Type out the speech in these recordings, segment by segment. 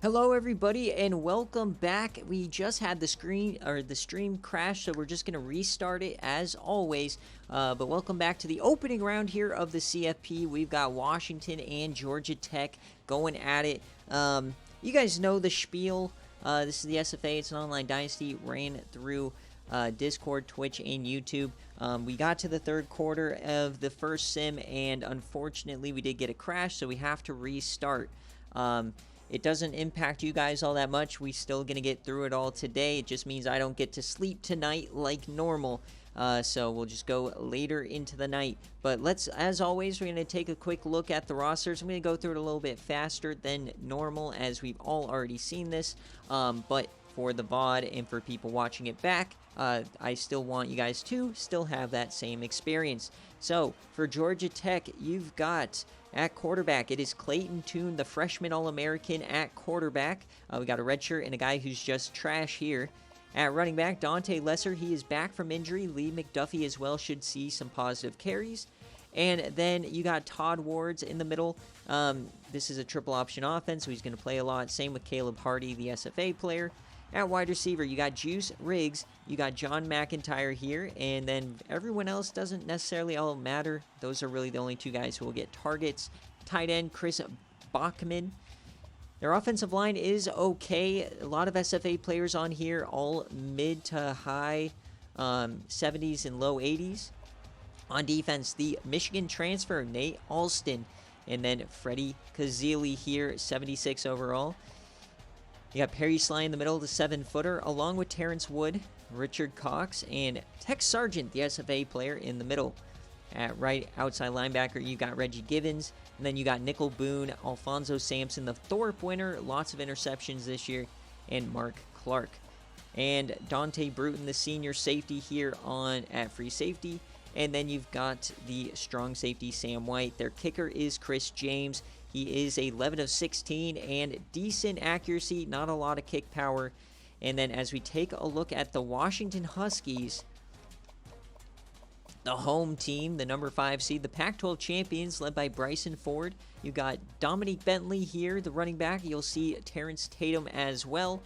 Hello everybody and welcome back. We just had the stream crash, so we're just gonna restart it as always. But welcome back to the opening round here of the CFP. We've got Washington and Georgia Tech going at it. You guys know the spiel. This is the SFA. It's an online dynasty. Ran through Discord, Twitch, and YouTube. We got to the third quarter of the first sim, and unfortunately we did get a crash, so we have to restart. It doesn't impact you guys all that much. We're still going to get through it all today. It just means I don't get to sleep tonight like normal. So we'll just go later into the night. But as always, we're going to take a quick look at the rosters. I'm going to go through it a little bit faster than normal, as we've all already seen this. But for the VOD and for people watching it back, I still want you guys to still have that same experience. So for Georgia Tech, you've got at quarterback, it is Clayton Tune, the freshman All-American at quarterback. We got a redshirt and a guy who's just trash here. At running back, Dante Lesser, he is back from injury. Lee McDuffie as well should see some positive carries. And then you got Todd Wards in the middle. This is a triple option offense, so he's going to play a lot. Same with Caleb Hardy, the SFA player. At wide receiver, you got Juice Riggs, you got John McIntyre here, and then everyone else doesn't necessarily all matter. Those are really the only two guys who will get targets. Tight end, Chris Bachman. Their offensive line is okay. A lot of SFA players on here, all mid to high 70s and low 80s. On defense, the Michigan transfer, Nate Alston, and then Freddie Kazili here, 76 overall. You got Perry Sly in the middle, the 7-footer, along with Terrence Wood, Richard Cox, and Tex Sargent, the SFA player, in the middle. At right outside linebacker, you got Reggie Givens, and then you got Nickel Boone, Alfonso Sampson, the Thorpe winner, lots of interceptions this year, and Mark Clark. And Dante Bruton, the senior safety here at free safety. And then you've got the strong safety, Sam White. Their kicker is Chris James. He is 11 of 16 and decent accuracy, not a lot of kick power. And then as we take a look at the Washington Huskies, the home team, the number 5 seed, the Pac-12 champions, led by Bryson Ford. You got Dominique Bentley here, the running back. You'll see Terrence Tatum as well.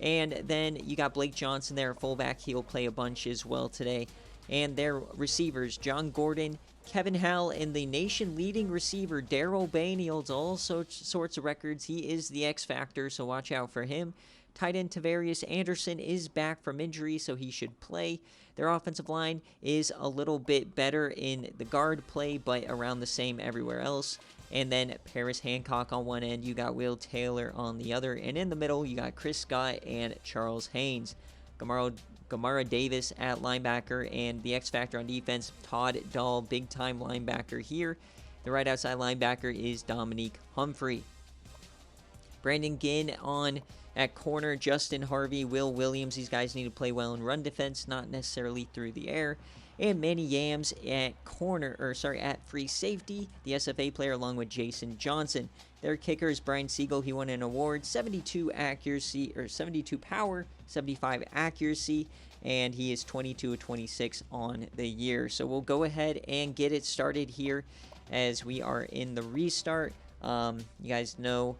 And then you got Blake Johnson there, fullback. He'll play a bunch as well today. And their receivers, John Gordon, Kevin Howell, and the nation-leading receiver, Darrell Bain. He holds all sorts of records. He is the X Factor, so watch out for him. Tight end Tavarius Anderson is back from injury, so he should play. Their offensive line is a little bit better in the guard play, but around the same everywhere else. And then Paris Hancock on one end, you got Will Taylor on the other. And in the middle, you got Chris Scott and Charles Haynes. Gamara Davis at linebacker, and the X Factor on defense, Todd Dahl, big-time linebacker here. The right outside linebacker is Dominique Humphrey. Brandon Ginn at corner, Justin Harvey, Will Williams. These guys need to play well in run defense, not necessarily through the air. And Manny Yams at at free safety, the SFA player, along with Jason Johnson. Their kicker is Brian Siegel. He won an award, 72 power, 75 accuracy, and he is 22 of 26 on the year. So we'll go ahead and get it started here as we are in the restart. You guys know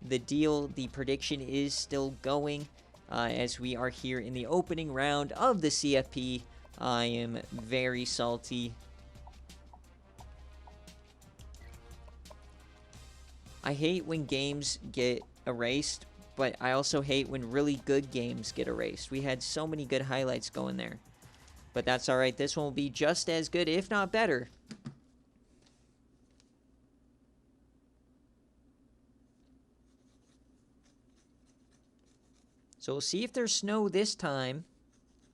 the deal. The prediction is still going as we are here in the opening round of the CFP. I am very salty. I hate when games get erased, but I also hate when really good games get erased. We had so many good highlights going there. But that's alright. This one will be just as good, if not better. So we'll see if there's snow this time.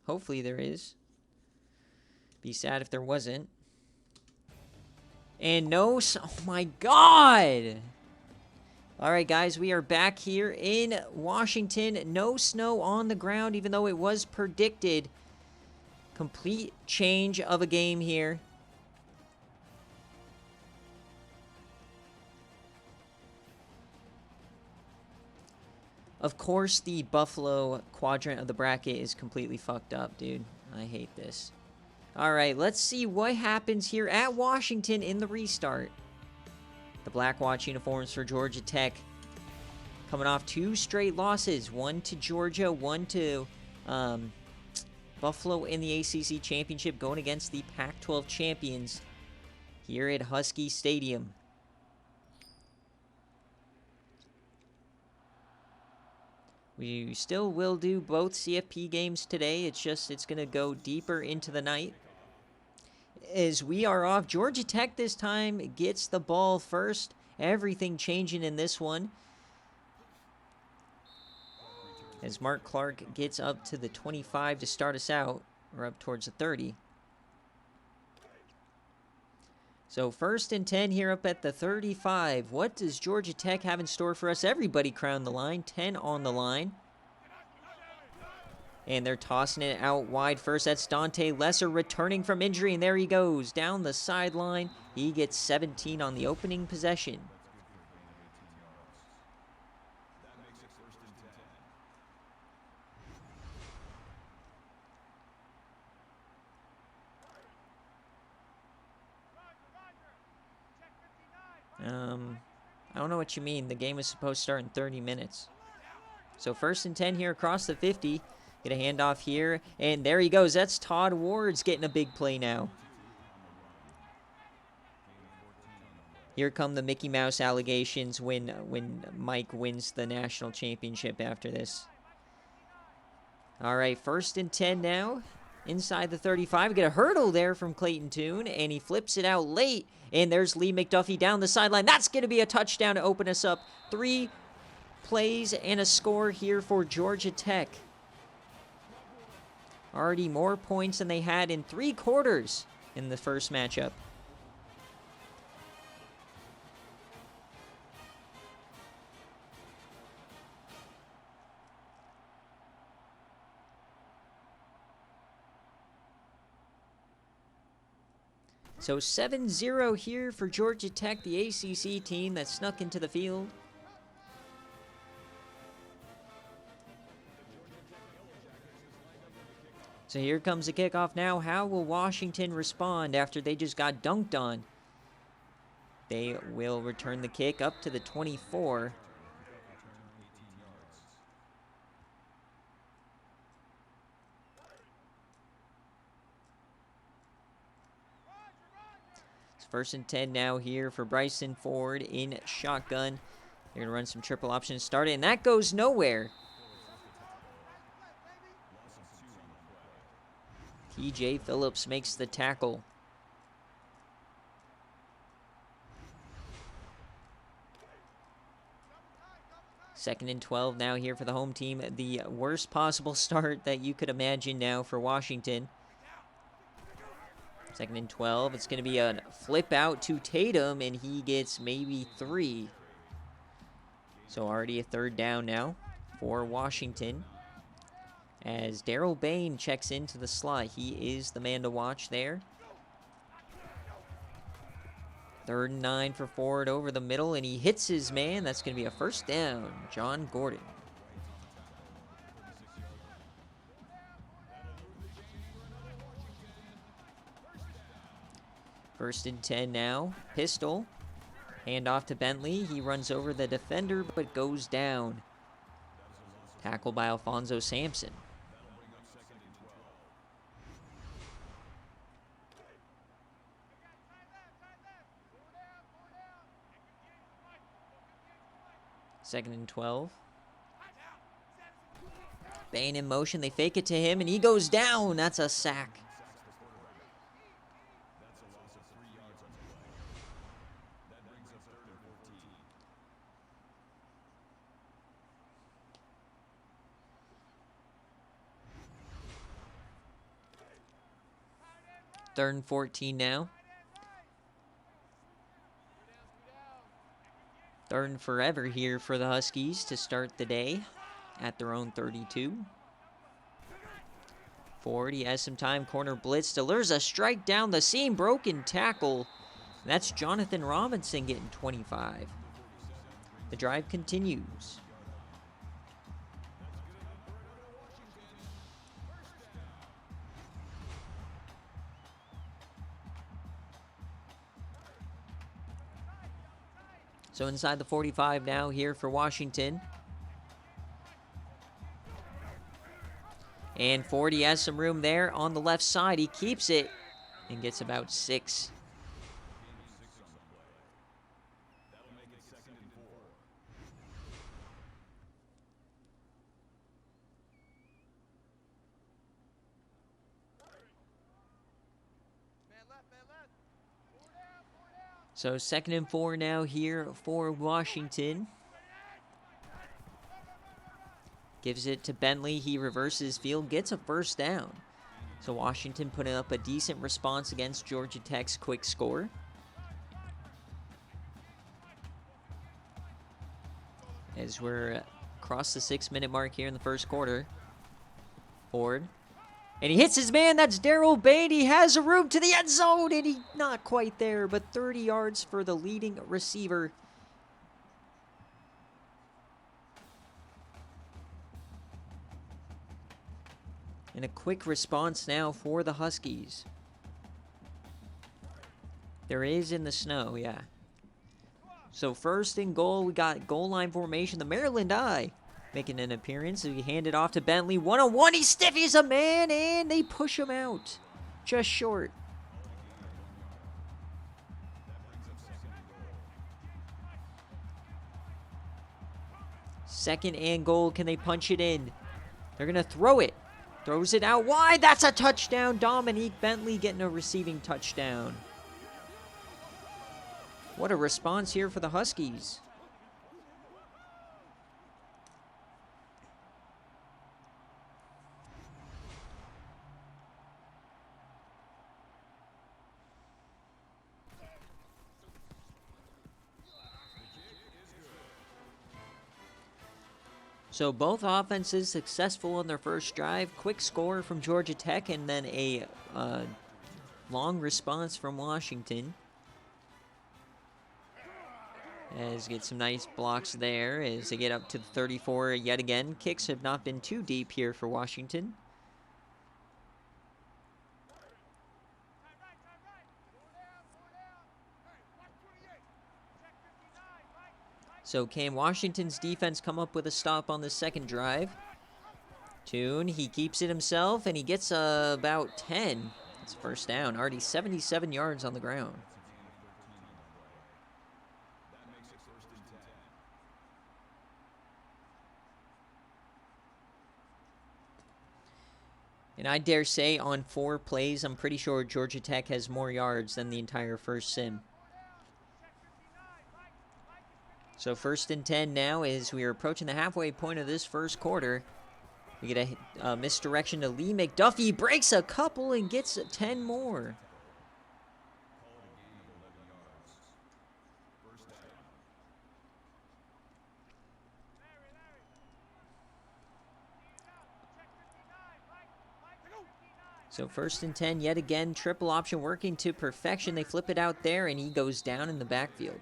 Hopefully there is. Be sad if there wasn't. And no, oh my god! Alright guys, we are back here in Washington. No snow on the ground, even though it was predicted. Complete change of a game here. Of course, the Buffalo quadrant of the bracket is completely fucked up, dude. I hate this. Alright, let's see what happens here at Washington in the restart. The Black Watch uniforms for Georgia Tech. coming off 2 straight losses, one to Georgia, one to Buffalo in the ACC Championship, going against the Pac-12 champions here at Husky Stadium. We still will do both CFP games today. It's going to go deeper into the night. As we are off, Georgia Tech this time gets the ball first. Everything changing in this one. As Mark Clark gets up to the 25 to start us out, or up towards the 30. So 1st and 10 here up at the 35. What does Georgia Tech have in store for us? Everybody crown the line. 10 on the line. And they're tossing it out wide first. That's Dante Lesser returning from injury. And there he goes down the sideline. He gets 17 on the opening possession. I don't know what you mean. The game is supposed to start in 30 minutes. So 1st and 10 here across the 50. Get a handoff here. And there he goes. That's Todd Ward's getting a big play now. Here come the Mickey Mouse allegations when Mike wins the national championship after this. All right, 1st and 10 now. Inside the 35. We get a hurdle there from Clayton Toon, and he flips it out late. And there's Lee McDuffie down the sideline. That's going to be a touchdown to open us up. 3 plays and a score here for Georgia Tech. Already more points than they had in 3 quarters in the first matchup. So 7-0 here for Georgia Tech, the ACC team that snuck into the field. So here comes the kickoff now. How will Washington respond after they just got dunked on? They will return the kick up to the 24. It's 1st and 10 now here for Bryson Ford in shotgun. They're going to run some triple options, start it, and that goes nowhere. TJ Phillips makes the tackle. Second and 12 now here for the home team. The worst possible start that you could imagine now for Washington. 2nd and 12. It's going to be a flip out to Tatum, and he gets maybe 3. So already a 3rd down now for Washington. As Daryl Bain checks into the slot. He is the man to watch there. 3rd and 9 for Ford over the middle, and he hits his man. That's going to be a 1st down. John Gordon. First and 10 now. Pistol. Hand off to Bentley. He runs over the defender, but goes down. Tackled by Alfonso Sampson. Second and 12. Bain in motion. They fake it to him, and he goes down. That's a sack. Third and 14 now. 3rd and forever here for the Huskies to start the day at their own 32. Ford, he has some time. Corner blitz. Delivers a strike down the seam. Broken tackle. That's Jonathan Robinson getting 25. The drive continues. So inside the 45 now here for Washington. And Ford, he has some room there on the left side. He keeps it and gets about 6. So 2nd and 4 now here for Washington. Gives it to Bentley. He reverses field, gets a first down. So Washington putting up a decent response against Georgia Tech's quick score. As we're across the 6-minute mark here in the first quarter. Ford. And he hits his man. That's Darrell Bain. He has a room to the end zone, and he's not quite there, but 30 yards for the leading receiver. And a quick response now for the Huskies. There is in the snow, yeah. So 1st and goal, we got goal line formation. The Maryland Eye making an appearance. We hand it off to Bentley. 1-on-1, he stiffies a man, and they push him out. Just short. Second and goal, can they punch it in? They're going to throw it. Throws it out wide. That's a touchdown. Dominique Bentley getting a receiving touchdown. What a response here for the Huskies. So both offenses successful on their first drive. Quick score from Georgia Tech and then a long response from Washington. As get some nice blocks there as they get up to the 34 yet again. Kicks have not been too deep here for Washington. So can Washington's defense come up with a stop on the second drive? Tune, he keeps it himself, and he gets about 10. It's first down, already 77 yards on the ground. And I dare say on 4 plays, I'm pretty sure Georgia Tech has more yards than the entire first sim. So 1st and 10 now as we are approaching the halfway point of this first quarter. We get a misdirection to Lee McDuffie. Breaks a couple and gets 10 more. So 1st and 10 yet again. Triple option working to perfection. They flip it out there and he goes down in the backfield.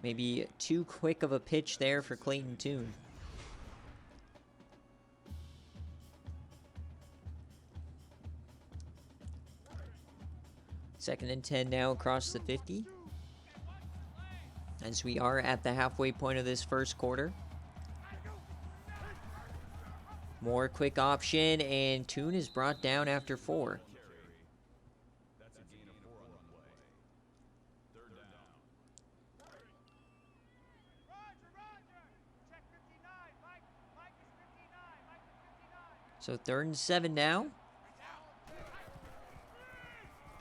Maybe too quick of a pitch there for Clayton Tune. Second and 10 now across the 50. As we are at the halfway point of this first quarter. More quick option, and Tune is brought down after 4. So 3rd and 7 now.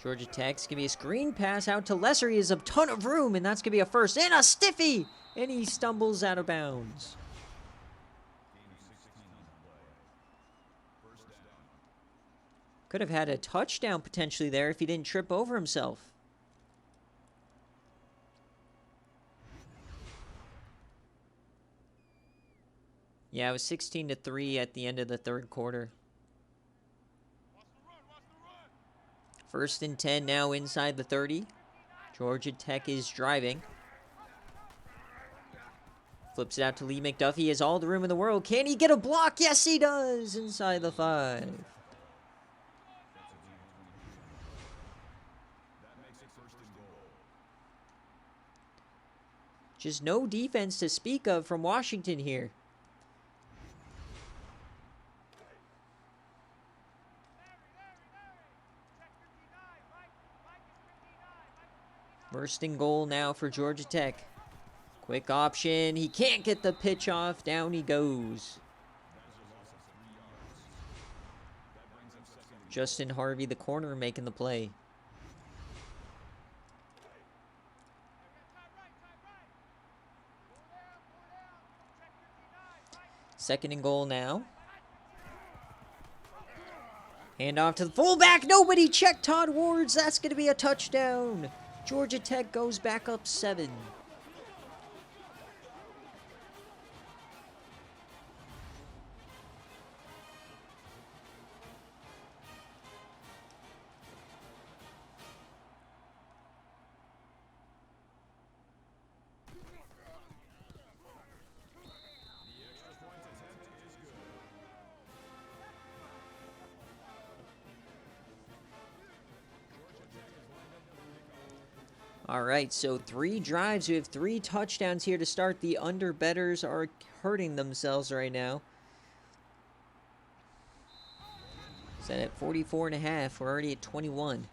Georgia Tech's going to be a screen pass out to Lesser. He has a ton of room, and that's going to be a first. And a stiffy! And he stumbles out of bounds. Could have had a touchdown potentially there if he didn't trip over himself. Yeah, it was 16-3 at the end of the 3rd quarter. 1st and 10 now inside the 30. Georgia Tech is driving. Flips it out to Lee McDuffie. He has all the room in the world. Can he get a block? Yes, he does. Inside the 5. Just no defense to speak of from Washington here. First and goal now for Georgia Tech. Quick option. He can't get the pitch off. Down he goes. Justin Harvey, the corner, making the play. Second and goal now. Hand off to the fullback. Nobody checked Todd Wards. That's going to be a touchdown. Georgia Tech goes back up 7. All right, so 3 drives. We have 3 touchdowns here to start. The under-betters are hurting themselves right now. Set at 44.5. We're already at 21.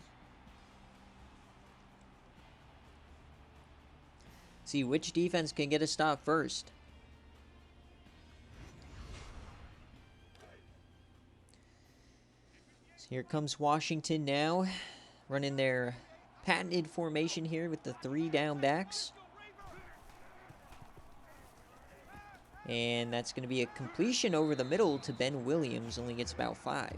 See which defense can get a stop first. So here comes Washington now, running their patented formation here with the 3 down backs. And that's going to be a completion over the middle to Ben Williams. Only gets about 5.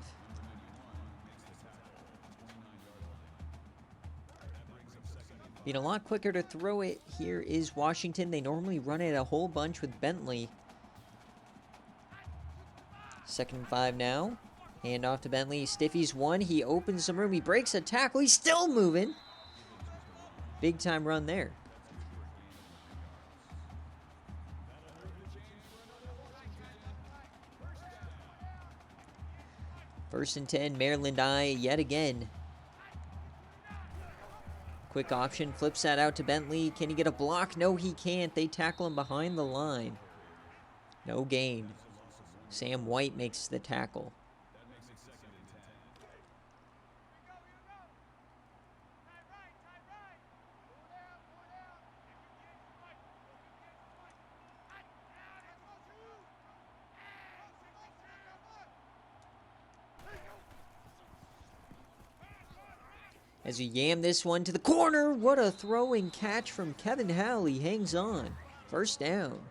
Being a lot quicker to throw it here is Washington. They normally run it a whole bunch with Bentley. Second and 5 now. Hand off to Bentley. Stiffy's 1. He opens some room. He breaks a tackle. He's still moving. Big time run there. First and 10, Maryland I yet again. Quick option, flips that out to Bentley. Can he get a block? No, he can't. They tackle him behind the line. No gain. Sam White makes the tackle. As you yam this one to the corner. What a throw and catch from Kevin Howley. Hangs on. First down.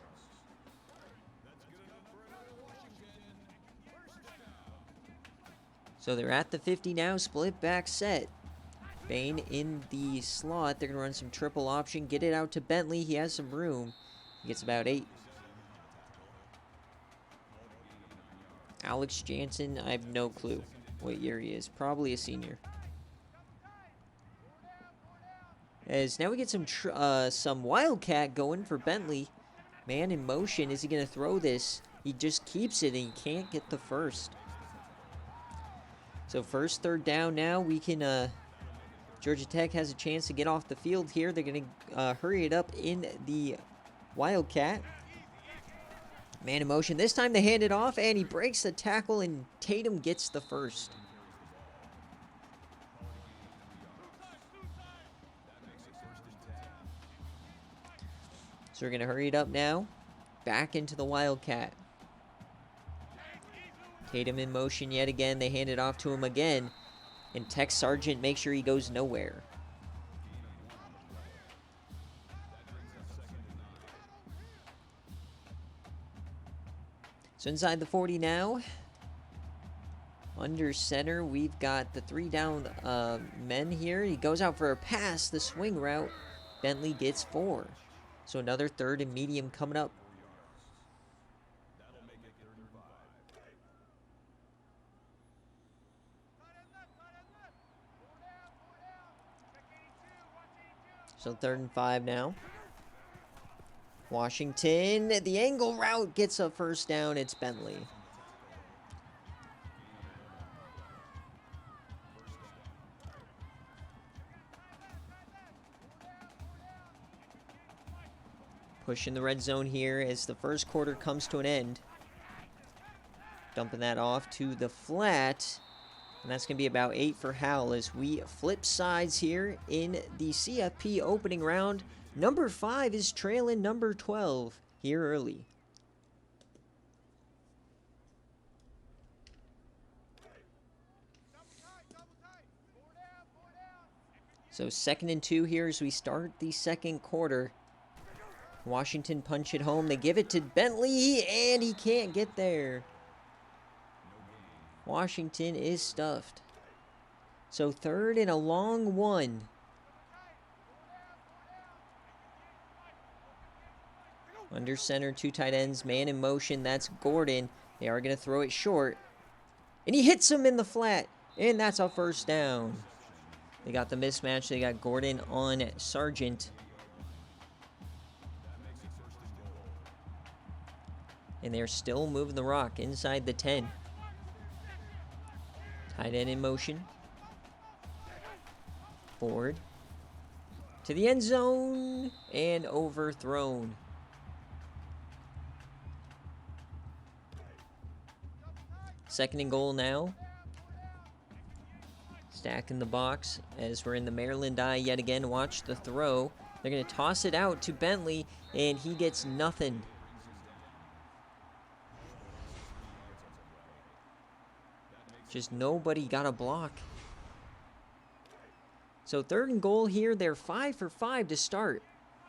So they're at the 50 now. Split back set. Bain in the slot. They're going to run some triple option. Get it out to Bentley. He has some room. He gets about 8. Alex Jansen, I have no clue what year he is. Probably a senior. As now we get some Wildcat going for Bentley. Man in motion. Is he going to throw this? He just keeps it and he can't get the first. So first, third down now. We can, Georgia Tech has a chance to get off the field here. They're going to hurry it up in the Wildcat. Man in motion. This time they hand it off and he breaks the tackle and Tatum gets the first. So we're going to hurry it up now. Back into the Wildcat. Tatum in motion yet again. They hand it off to him again. And Tech Sargent makes sure he goes nowhere. So inside the 40 now. Under center, we've got the 3 down men here. He goes out for a pass. The swing route. Bentley gets 4. So another third and medium coming up. So 3rd and 5 now. Washington, the angle route gets a first down. It's Bentley. Pushing the red zone here as the first quarter comes to an end. Dumping that off to the flat. And that's going to be about 8 for Hal as we flip sides here in the CFP opening round. Number 5 is trailing number 12 here early. So 2nd and 2 here as we start the second quarter. Washington punch it home. They give it to Bentley, and he can't get there. Washington is stuffed. So 3rd and a long one. Under center, 2 tight ends, man in motion. That's Gordon. They are going to throw it short. And he hits him in the flat. And that's a first down. They got the mismatch. They got Gordon on Sargent. And they're still moving the rock inside the 10. Tight end in motion. Forward. To the end zone. And overthrown. Second and goal now. Stack in the box as we're in the Maryland eye yet again. Watch the throw. They're going to toss it out to Bentley, and he gets nothing. Just nobody got a block. So 3rd and goal here. They're 5 for 5 to start.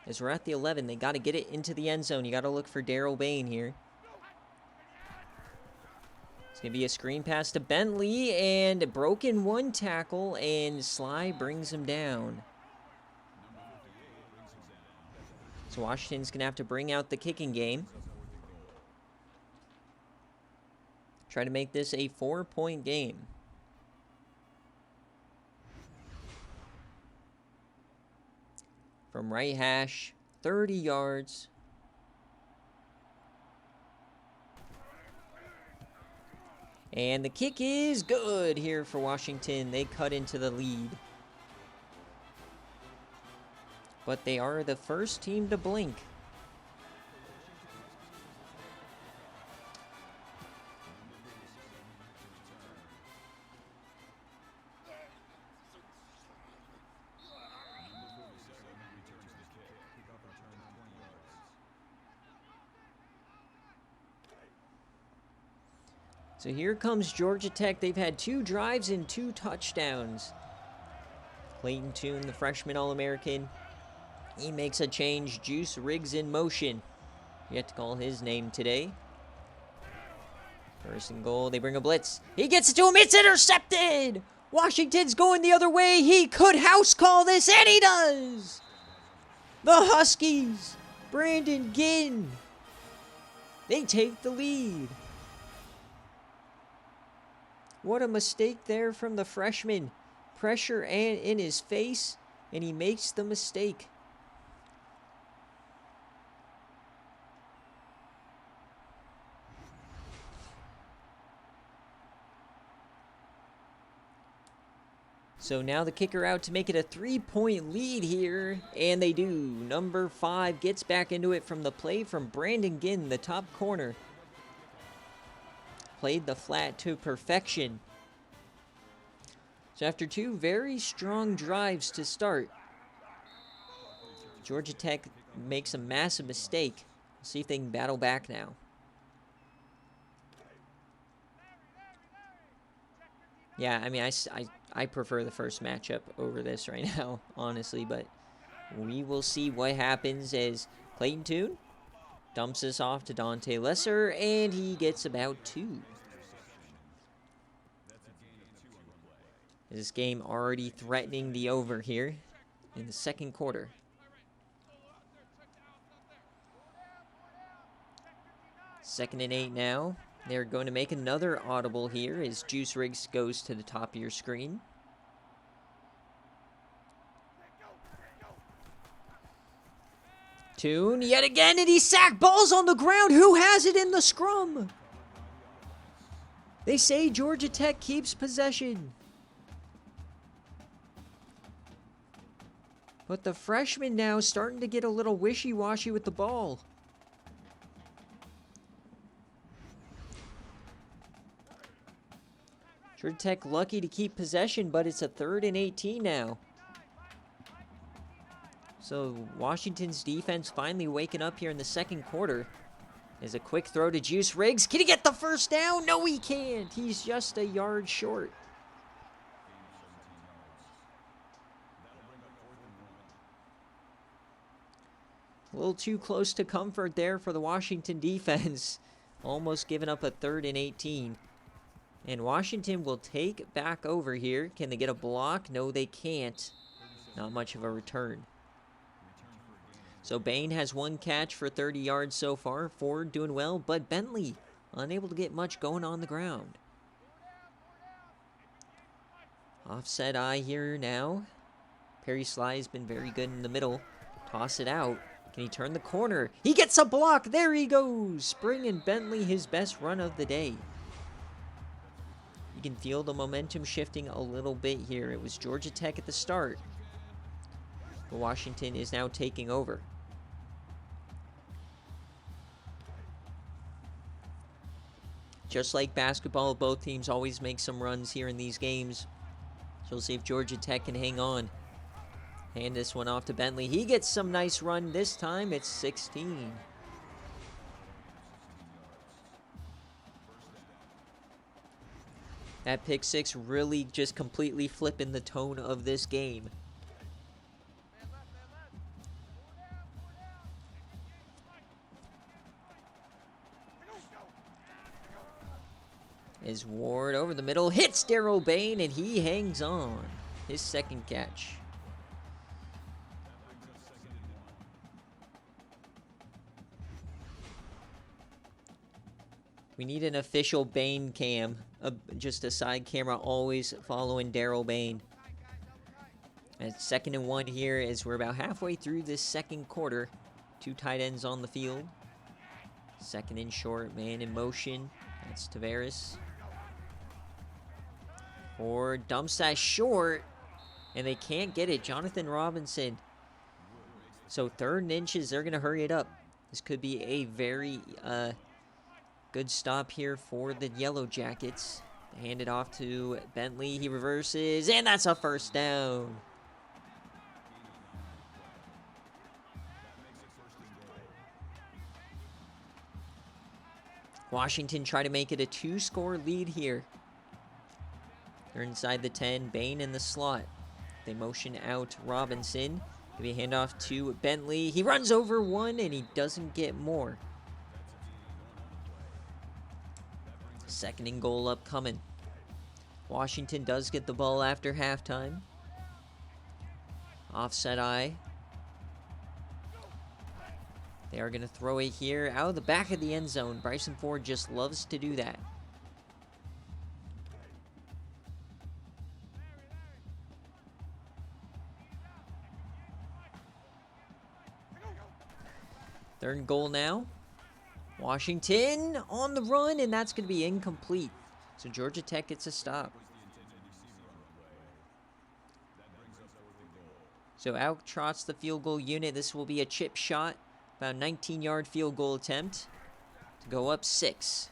As we're at the 11, they got to get it into the end zone. You got to look for Daryl Bain here. It's going to be a screen pass to Bentley, and broken 1 tackle, and Sly brings him down. So Washington's going to have to bring out the kicking game. Try to make this a 4-point game. From right hash, 30 yards. And the kick is good here for Washington. They cut into the lead. But they are the first team to blink. So here comes Georgia Tech. They've had 2 drives and 2 touchdowns. Clayton Tune, the freshman All-American. He makes a change. Juice Riggs in motion. Yet to call his name today. 1st and goal. They bring a blitz. He gets it to him. It's intercepted. Washington's going the other way. He could house call this, and he does. The Huskies. Brandon Ginn. They take the lead. What a mistake there from the freshman. Pressure and in his face, and he makes the mistake. So now the kicker out to make it a 3-point lead here, and they do. Number 5 gets back into it from the play from Brandon Ginn, the top corner. Played the flat to perfection. So after 2 very strong drives to start, Georgia Tech makes a massive mistake. We'll see if they can battle back now. Yeah, I mean, I prefer the first matchup over this right now, honestly, but we will see what happens as Clayton Tune dumps this off to Dante Lesser, and he gets about 2. This game already threatening the over here in the second quarter. Second and 8 now. They're going to make another audible here as Juice Riggs goes to the top of your screen. Tune yet again, and he sacked. Ball's on the ground. Who has it in the scrum? They say Georgia Tech keeps possession. But the freshman now starting to get a little wishy-washy with the ball. Georgia Tech lucky to keep possession, but it's a 3rd and 18 now. So Washington's defense finally waking up here in the second quarter. There's a quick throw to Juice Riggs. Can he get the first down? No, he can't. He's just a yard short. A little too close to comfort there for the Washington defense. Almost giving up a 3rd and 18. And Washington will take back over here. Can they get a block? No, they can't. Not much of a return. So Bain has 1 catch for 30 yards so far. Ford doing well, but Bentley unable to get much going on the ground. Offset eye here now. Perry Sly has been very good in the middle. Toss it out. Can he turn the corner? He gets a block. There he goes. Spring and Bentley, his best run of the day. You can feel the momentum shifting a little bit here. It was Georgia Tech at the start, but Washington is now taking over. Just like basketball, both teams always make some runs here in these games. So we'll see if Georgia Tech can hang on. Hand this one off to Bentley. He gets some nice run. This time it's 16. That pick six really just completely flipping the tone of this game. As Ward over the middle hits Darryl Bain, and he hangs on. His second catch. We need an official Bain cam. Just a side camera always following Darryl Bain. And 2nd and 1 here as we're about halfway through this second quarter. 2 tight ends on the field. 2nd and short, man in motion. That's Tavares. Ford dumps that short, and they can't get it. Jonathan Robinson. So 3rd and inches, they're going to hurry it up. This could be a very good stop here for the Yellow Jackets. They hand it off to Bentley. He reverses, and that's a first down. Washington try to make it a 2-score lead here. They're inside the 10. Bain in the slot. They motion out Robinson. Give a handoff to Bentley. He runs over one, and he doesn't get more. 2nd and goal upcoming. Washington does get the ball after halftime. Offset eye. They are going to throw it here out of the back of the end zone. Bryson Ford just loves to do that. Third and goal now. Washington on the run, and that's going to be incomplete. So Georgia Tech gets a stop. So out trots the field goal unit. This will be a chip shot. About 19-yard field goal attempt to go up 6.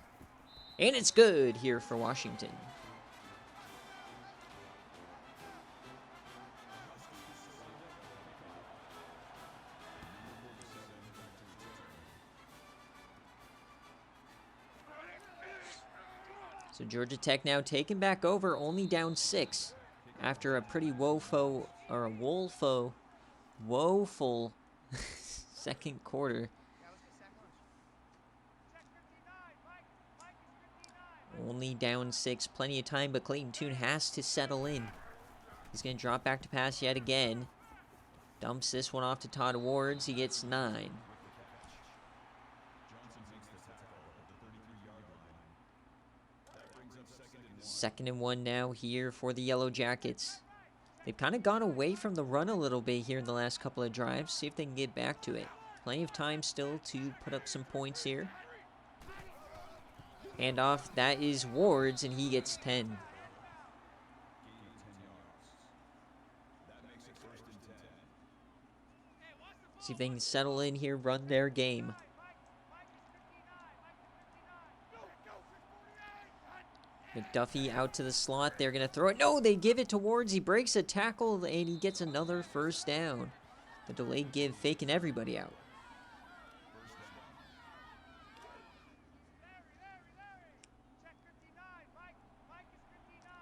And it's good here for Washington. So Georgia Tech now taken back over, only down 6 after a pretty woeful second quarter. Only down 6, plenty of time, but Clayton Tune has to settle in. He's going to drop back to pass yet again. Dumps this one off to Todd Wards. He gets 9. Second and 1 now here for the Yellow Jackets. They've kind of gone away from the run a little bit here in the last couple of drives. See if they can get back to it. Plenty of time still to put up some points here. Handoff, that is Wards, and he gets 10. See if they can settle in here, run their game. McDuffie out to the slot. They're going to throw it. No, they give it to Wards. He breaks a tackle, and he gets another first down. The delayed give faking everybody out.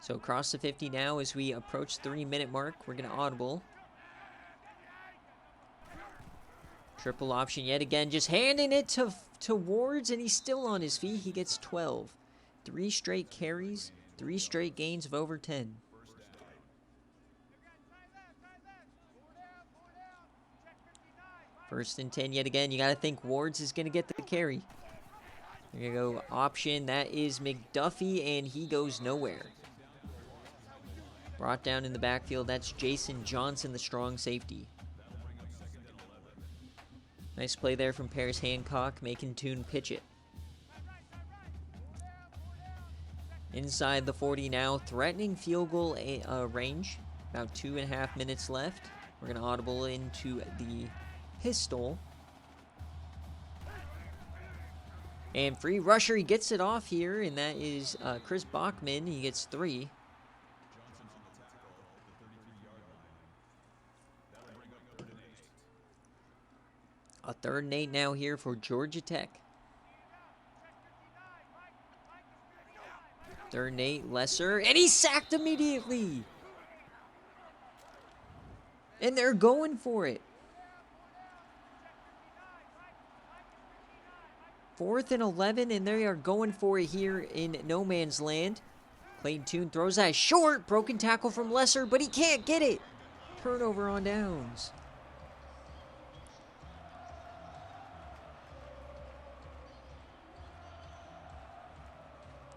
So across the 50 now as we approach 3-minute mark. We're going to audible. Triple option yet again. Just handing it to Wards, and he's still on his feet. He gets 12. 3 straight carries, 3 straight gains of over 10. First and 10 yet again. You got to think Wards is going to get the carry. There you go. Option. That is McDuffie, and he goes nowhere. Brought down in the backfield. That's Jason Johnson, the strong safety. Nice play there from Paris Hancock, making Toon pitch it. Inside the 40 now, threatening field goal range. About 2.5 minutes left. We're going to audible into the pistol. And free rusher, he gets it off here, and that is Chris Bachman. He gets 3. A 3rd and 8 now here for Georgia Tech. 3rd and 8, Lesser, and he's sacked immediately. And they're going for it. 4th and 11, and they are going for it here in no man's land. Clayton Toon throws that short, broken tackle from Lesser, but he can't get it. Turnover on downs.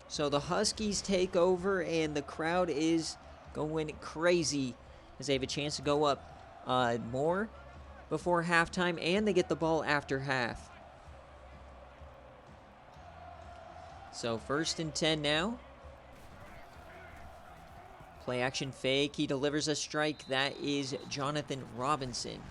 So the Huskies take over, and the crowd is going crazy as they have a chance to go up more before halftime, and they get the ball after half. So 1st and 10 now. Play action fake. He delivers a strike. That is Jonathan Robinson.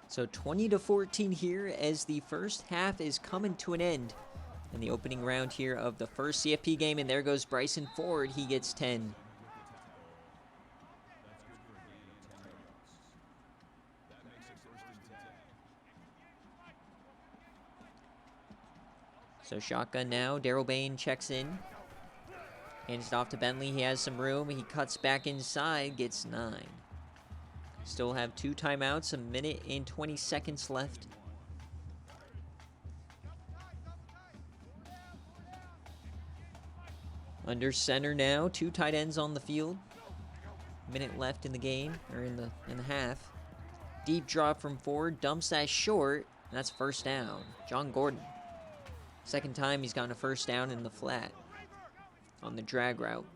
So 20-14 here as the first half is coming to an end. In the opening round here of the first CFP game, and there goes Bryson Ford. He gets 10. So shotgun now. Daryl Bain checks in. Hands it off to Bentley. He has some room. He cuts back inside, gets 9. Still have 2 timeouts, 1 minute and 20 seconds left. Under center now, 2 tight ends on the field. Minute left in the game, or in the half. Deep drop from Ford, dumps that short, and that's first down. John Gordon. Second time he's gotten a first down in the flat on the drag route.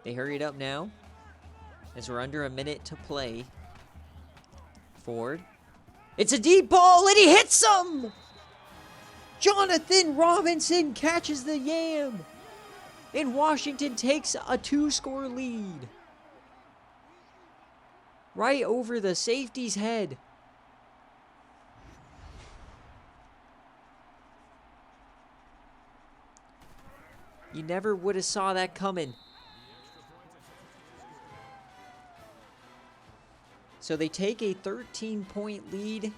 They hurry it up now as we're under a minute to play. Ford. It's a deep ball, and he hits him! Jonathan Robinson catches the yam! And Washington takes a 2-score lead. Right over the safety's head. You never would have saw that coming. So they take a 13-point lead.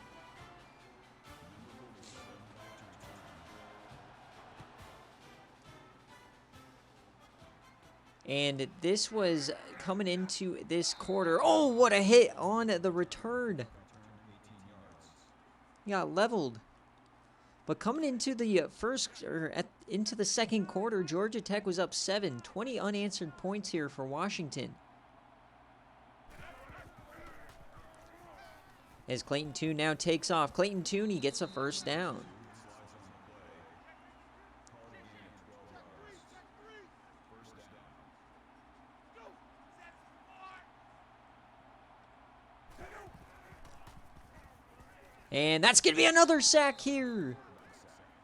And this was coming into this quarter. Oh, what a hit on the return. He got leveled. But coming into the into the second quarter, Georgia Tech was up 7. 20 unanswered points here for Washington. As Clayton Toon now takes off. Clayton Toon, he gets a first down. And that's going to be another sack here.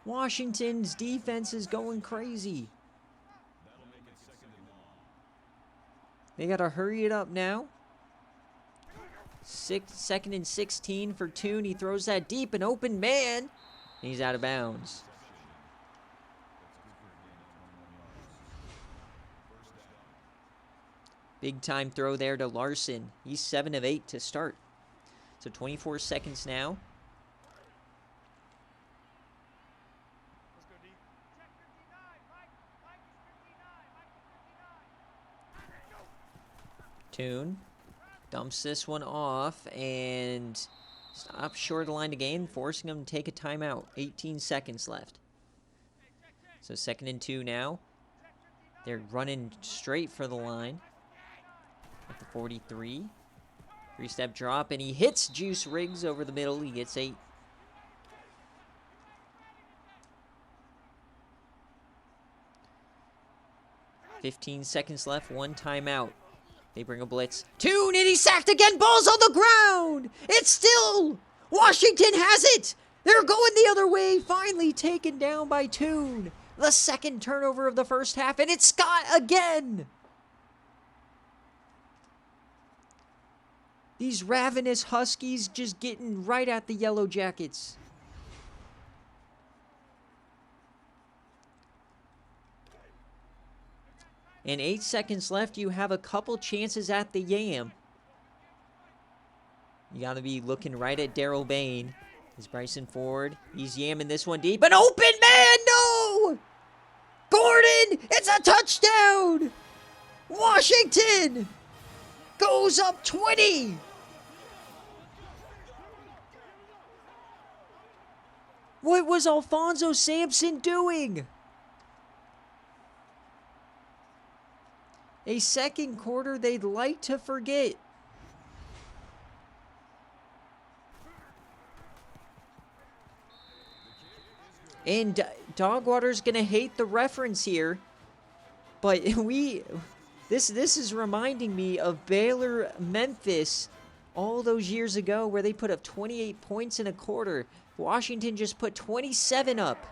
Washington's defense is going crazy. They got to hurry it up now. 2nd and 16 for Toon. He throws that deep, an open man. He's out of bounds. Big time throw there to Larson. He's 7 of 8 to start. So 24 seconds now. Toon dumps this one off and stops short of the line of game, forcing him to take a timeout. 18 seconds left. So 2nd and 2 now. They're running straight for the line at the 43. 3-step drop, and he hits Juice Riggs over the middle. He gets 8. $15 seconds left, 1 timeout. They bring a blitz. Toon, and he's sacked again. Ball's on the ground. It's still Washington has it. They're going the other way. Finally taken down by Toon. The 2nd turnover of the first half, and it's Scott again. These ravenous Huskies just getting right at the Yellow Jackets. And 8 seconds left, you have a couple chances at the Yam. You got to be looking right at Daryl Bain. Is Bryson Ford? He's yamming this one deep. An open man! No! Gordon! It's a touchdown! Washington goes up 20! What was Alfonso Sampson doing? A second quarter they'd like to forget. And Dogwater's gonna hate the reference here, but this is reminding me of Baylor Memphis all those years ago where they put up 28 points in a quarter. Washington just put 27 up.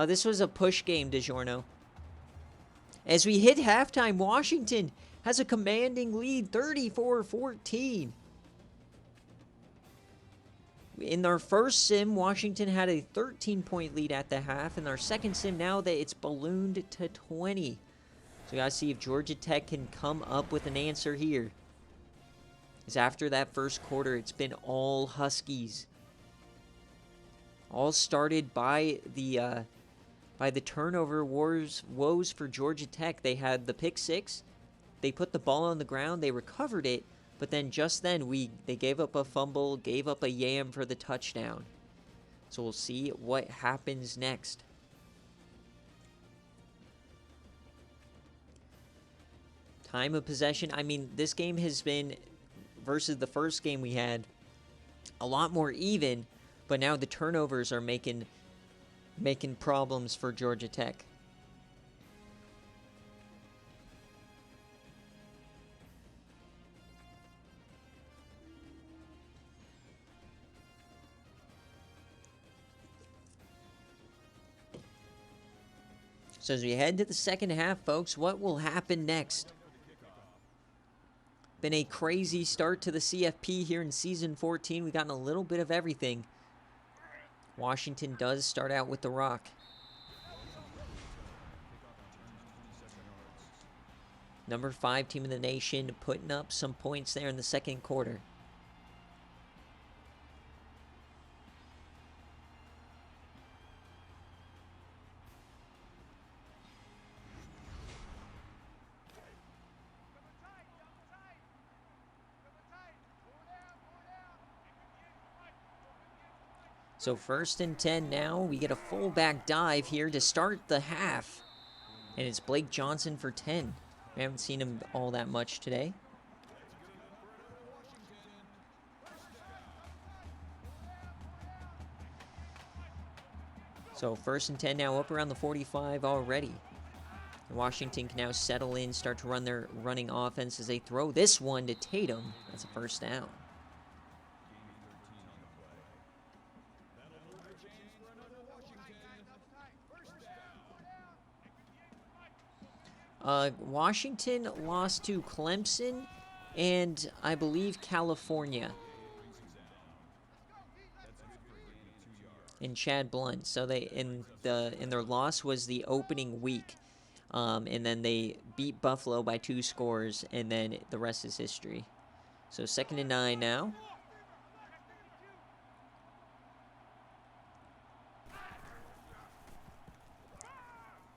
This was a push game, DiGiorno. As we hit halftime, Washington has a commanding lead, 34-14. In their first sim, Washington had a 13-point lead at the half. In our second sim, now that it's ballooned to 20. So we gotta see if Georgia Tech can come up with an answer here. Because after that first quarter, it's been all Huskies. All started by the turnover woes for Georgia Tech. They had the pick six. They put the ball on the ground. They recovered it. But then just then, they gave up a fumble, gave up a yam for the touchdown. So we'll see what happens next. Time of possession. I mean, this game has been, versus the first game we had, a lot more even. But now the turnovers are making problems for Georgia Tech. So as we head to the second half, folks, what will happen next? Been a crazy start to the CFP here in Season 14. We've gotten a little bit of everything. Washington does start out with the rock. Number 5 team in the nation, putting up some points there in the second quarter. So 1st and 10 now. We get a fullback dive here to start the half. And it's Blake Johnson for 10. We haven't seen him all that much today. So 1st and 10 now, up around the 45 already. Washington can now settle in, start to run their running offense as they throw this one to Tatum. That's a first down. Washington lost to Clemson and I believe California. And Chad Blunt. So they in their loss was the opening week. And then they beat Buffalo by 2 scores, and then the rest is history. So 2nd and 9 now.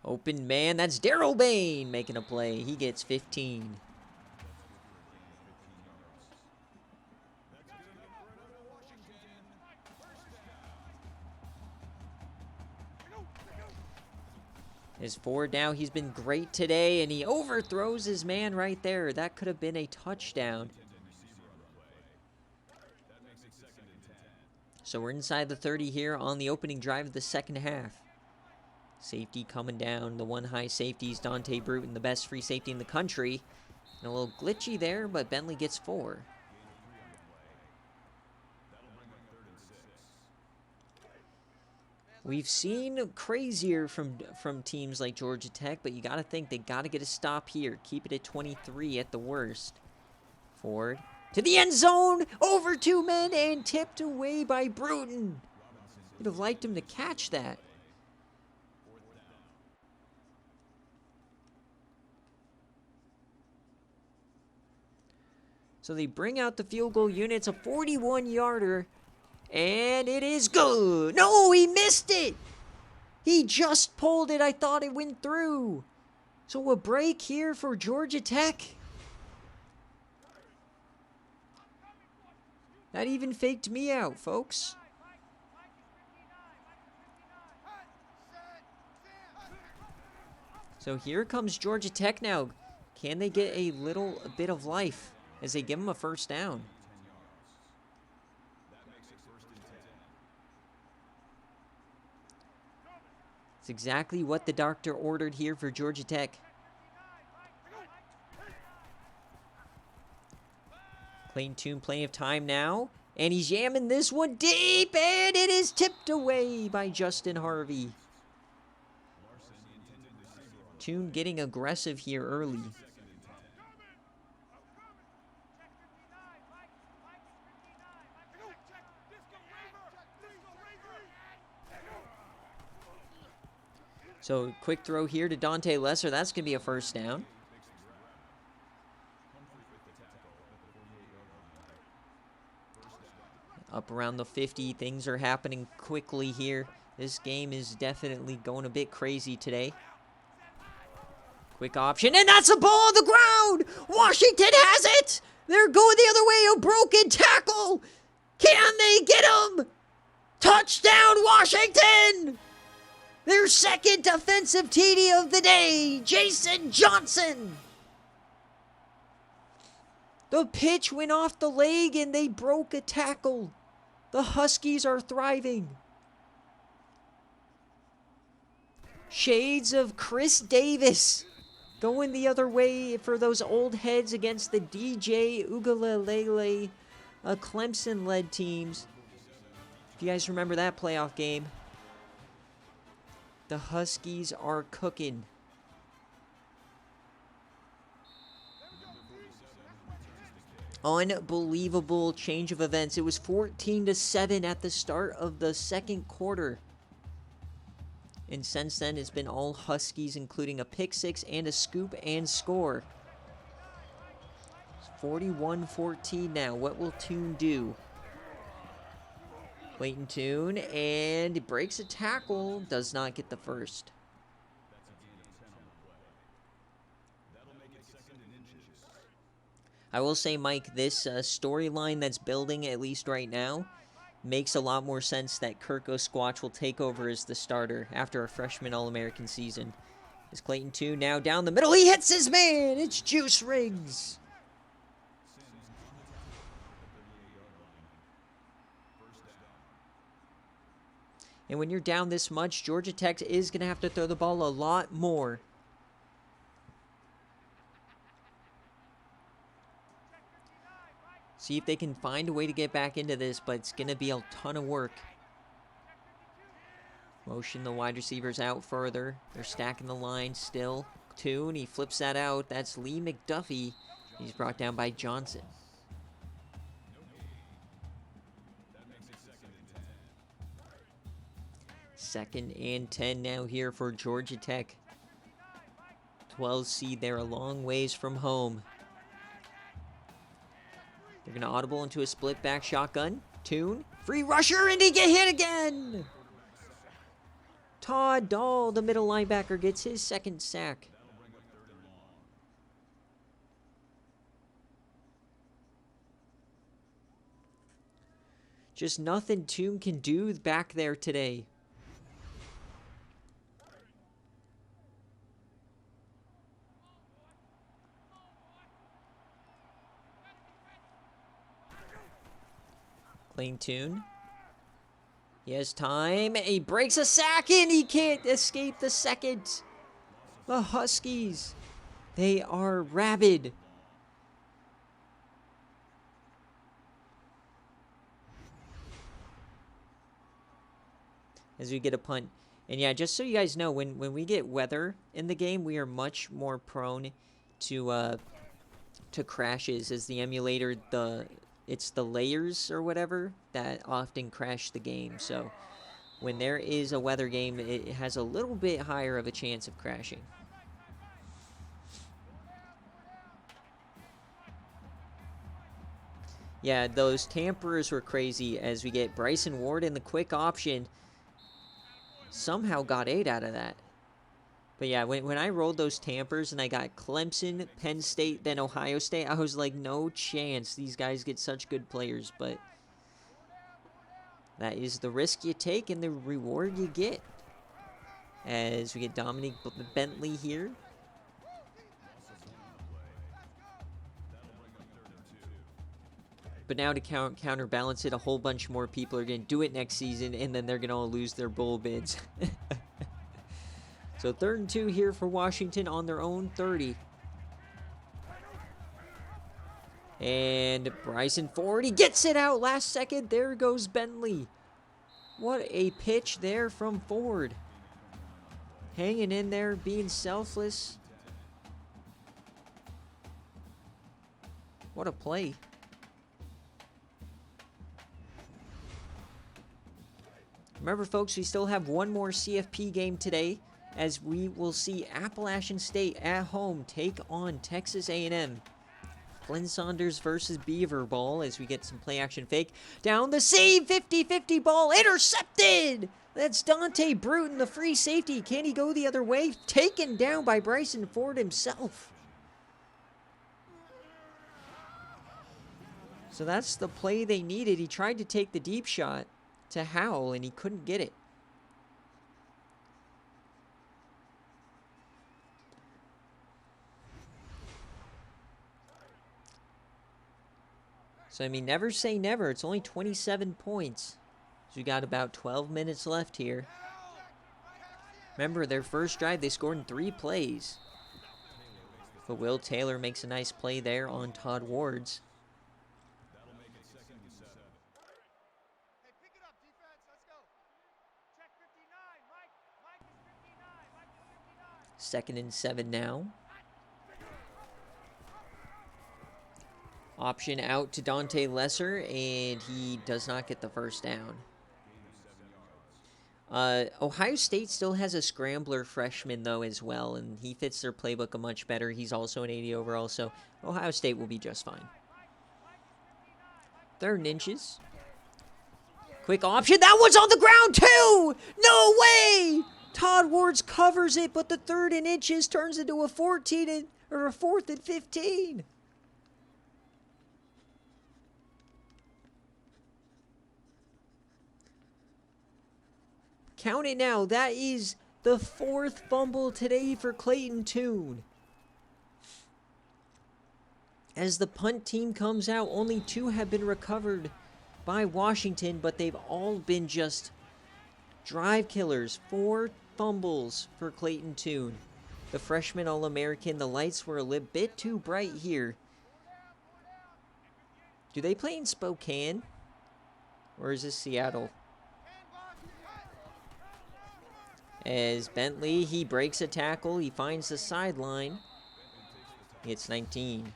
Open man, that's Darrell Bain making a play. He gets 15. His forward now, he's been great today, and he overthrows his man right there. That could have been a touchdown. So we're inside the 30 here on the opening drive of the second half. Safety coming down. The one high safety is Dante Bruton, the best free safety in the country. And a little glitchy there, but Bentley gets 4. We've seen crazier from teams like Georgia Tech, but you got to think they got to get a stop here. Keep it at 23 at the worst. Ford to the end zone, over 2 men, and tipped away by Bruton. Would have liked him to catch that. So they bring out the field goal unit. It's a 41-yarder. And it is good. No, he missed it. He just pulled it. I thought it went through. So a break here for Georgia Tech. That even faked me out, folks. So here comes Georgia Tech now. Can they get a little bit of life as they give them a first down? It's exactly what the doctor ordered here for Georgia Tech. Clayton Tune, plenty of time now. And he's jamming this one deep, and it is tipped away by Justin Harvey. Tune getting aggressive here early. So, quick throw here to Dante Lesser. That's going to be a first down. Up around the 50. Things are happening quickly here. This game is definitely going a bit crazy today. Quick option, and that's a ball on the ground! Washington has it! They're going the other way. A broken tackle! Can they get him? Touchdown, Washington! Their second defensive TD of the day, Jason Johnson. The pitch went off the leg and they broke a tackle. The Huskies are thriving. Shades of Chris Davis going the other way for those old heads against the DJ Ugalele Clemson-led teams. If you guys remember that playoff game. The Huskies are cooking. Unbelievable change of events. It was 14-7 at the start of the second quarter. And since then, it's been all Huskies, including a pick six and a scoop and score. It's 41-14 now. What will Tune do? Clayton Tune, and he breaks a tackle, does not get the first. I will say, Mike, this storyline that's building, at least right now, makes a lot more sense that Kirk O'Squatch will take over as the starter after a freshman All-American season. Is Clayton Tune now down the middle? He hits his man! It's Juice Riggs! And when you're down this much, Georgia Tech is going to have to throw the ball a lot more. See if they can find a way to get back into this, but it's going to be a ton of work. Motion the wide receivers out further. They're stacking the line still. Toon, he flips that out. That's Lee McDuffie. He's brought down by Johnson. Second and 10 now here for Georgia Tech. 12 seed, they're a long ways from home. They're going to audible into a split back shotgun. Toon, free rusher, and he get hit again! Todd Dahl, the middle linebacker, gets his second sack. Just nothing Toon can do back there today. Playing Toon. He has time. He breaks a sack and he can't escape the second. The Huskies, they are rabid. As we get a punt. And yeah, just so you guys know, when we get weather in the game, we are much more prone to crashes, as the emulator, it's the layers or whatever that often crash the game. So when there is a weather game, it has a little bit higher of a chance of crashing. Yeah, those tamperers were crazy, as we get Bryson Ward in the quick option. Somehow got 8 out of that. But yeah, when I rolled those tampers and I got Clemson, Penn State, then Ohio State, I was like, no chance. These guys get such good players. But that is the risk you take and the reward you get. As we get Dominic Bentley here. But now to counterbalance it, a whole bunch more people are going to do it next season, and then they're going to all lose their bowl bids. So 3rd and 2 here for Washington on their own 30. And Bryson Ford, he gets it out last second. There goes Bentley. What a pitch there from Ford. Hanging in there, being selfless. What a play. Remember, folks, we still have one more CFP game today, as we will see Appalachian State at home take on Texas A&M. Glenn Saunders versus Beaver Ball, as we get some play action fake. Down the seam, 50-50 ball, intercepted! That's Dante Bruton, the free safety. Can he go the other way? Taken down by Bryson Ford himself. So that's the play they needed. He tried to take the deep shot to Howell, and he couldn't get it. So, I mean, never say never. It's only 27 points. So we got about 12 minutes left here. Remember, their first drive, they scored in 3 plays. But Will Taylor makes a nice play there on Todd Ward's. Second and 7 now. Option out to Dante Lesser, and he does not get the first down. Ohio State still has a scrambler freshman, though, as well, and he fits their playbook much better. He's also an 80 overall, so Ohio State will be just fine. 3rd and inches. Quick option. That one's on the ground, too! No way! Todd Wards covers it, but the 3rd and inches turns into a 4th and 15. Count it now. That is the 4th fumble today for Clayton Toon. As the punt team comes out, only 2 have been recovered by Washington, but they've all been just drive killers. 4 fumbles for Clayton Toon, the freshman All-American. The lights were a bit too bright here. Do they play in Spokane? Or is this Seattle? As Bentley, he breaks a tackle. He finds the sideline. It's 19.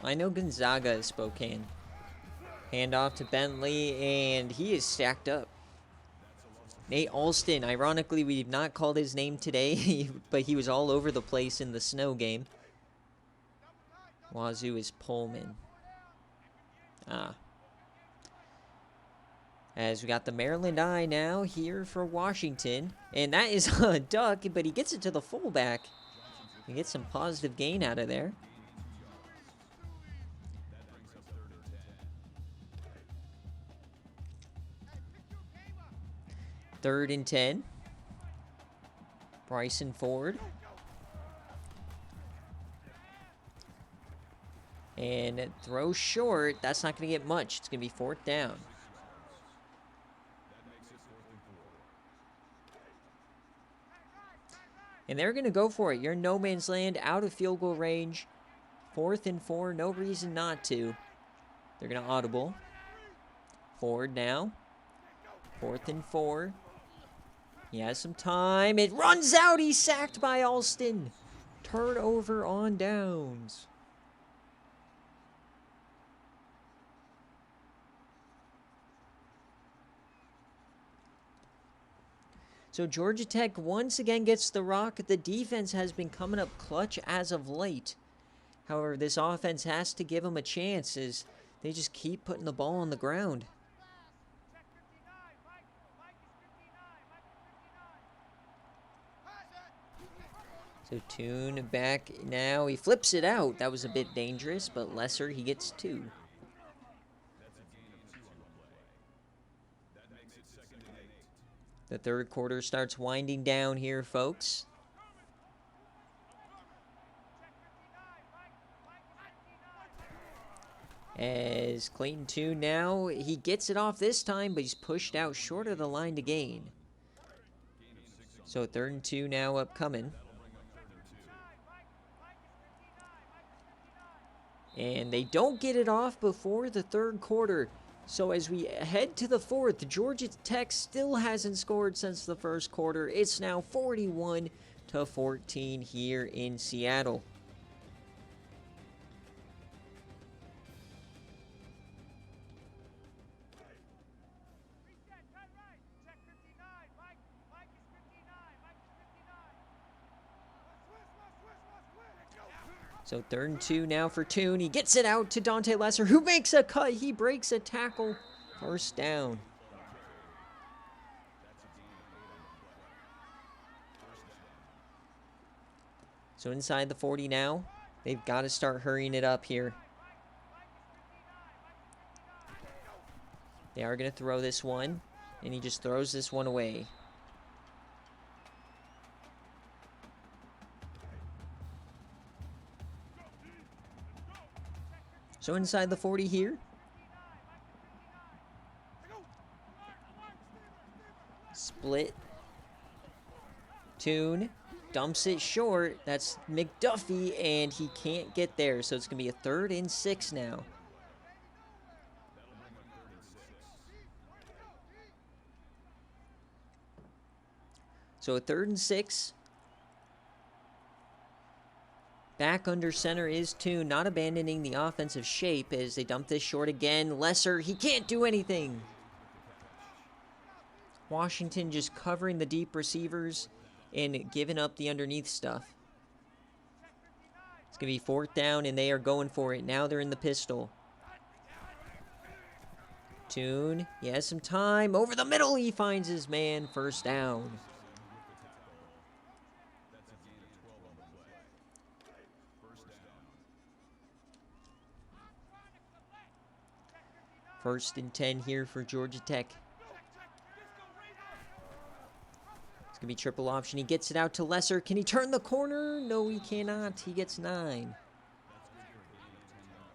I know Gonzaga is Spokane. Handoff to Bentley, and he is stacked up. Nate Alston, ironically, we've not called his name today, but he was all over the place in the snow game. Wazoo is Pullman. As we got the Maryland Eye now here for Washington. And that is a duck, but he gets it to the fullback. He gets some positive gain out of there. Third and 10. Bryson Ford. And throw short. That's not going to get much. It's going to be fourth down. And they're going to go for it. You're in no man's land, out of field goal range. 4th and 4. No reason not to. They're going to audible. Ford now. 4th and 4. He has some time. It runs out. He's sacked by Alston. Turnover on downs. So Georgia Tech once again gets the rock. The defense has been coming up clutch as of late. However, this offense has to give them a chance as they just keep putting the ball on the ground. So Toon back now. He flips it out. That was a bit dangerous, but Lesser, he gets 2. The third quarter starts winding down here, folks. As Clayton Toon now, he gets it off this time, but he's pushed out short of the line to gain. So 3rd and 2 now upcoming. And they don't get it off before the third quarter. So as we head to the fourth, Georgia Tech still hasn't scored since the first quarter. It's now 41-14 here in Seattle. So 3rd and 2 now for Toon. He gets it out to Dante Lesser, who makes a cut. He breaks a tackle. First down. So inside the 40 now. They've got to start hurrying it up here. They are going to throw this one, and he just throws this one away. So inside the 40 here. Split. Toon dumps it short. That's McDuffie, and he can't get there. So it's going to be a 3rd and 6 now. So a 3rd and 6. Back under center is Toon, not abandoning the offensive shape as they dump this short again. Lesser, he can't do anything. Washington just covering the deep receivers and giving up the underneath stuff. It's going to be 4th down, and they are going for it. Now they're in the pistol. Toon, he has some time. Over the middle, he finds his man. First down. First and 10 here for Georgia Tech. It's going to be triple option. He gets it out to Lesser. Can he turn the corner? No, he cannot. He gets 9.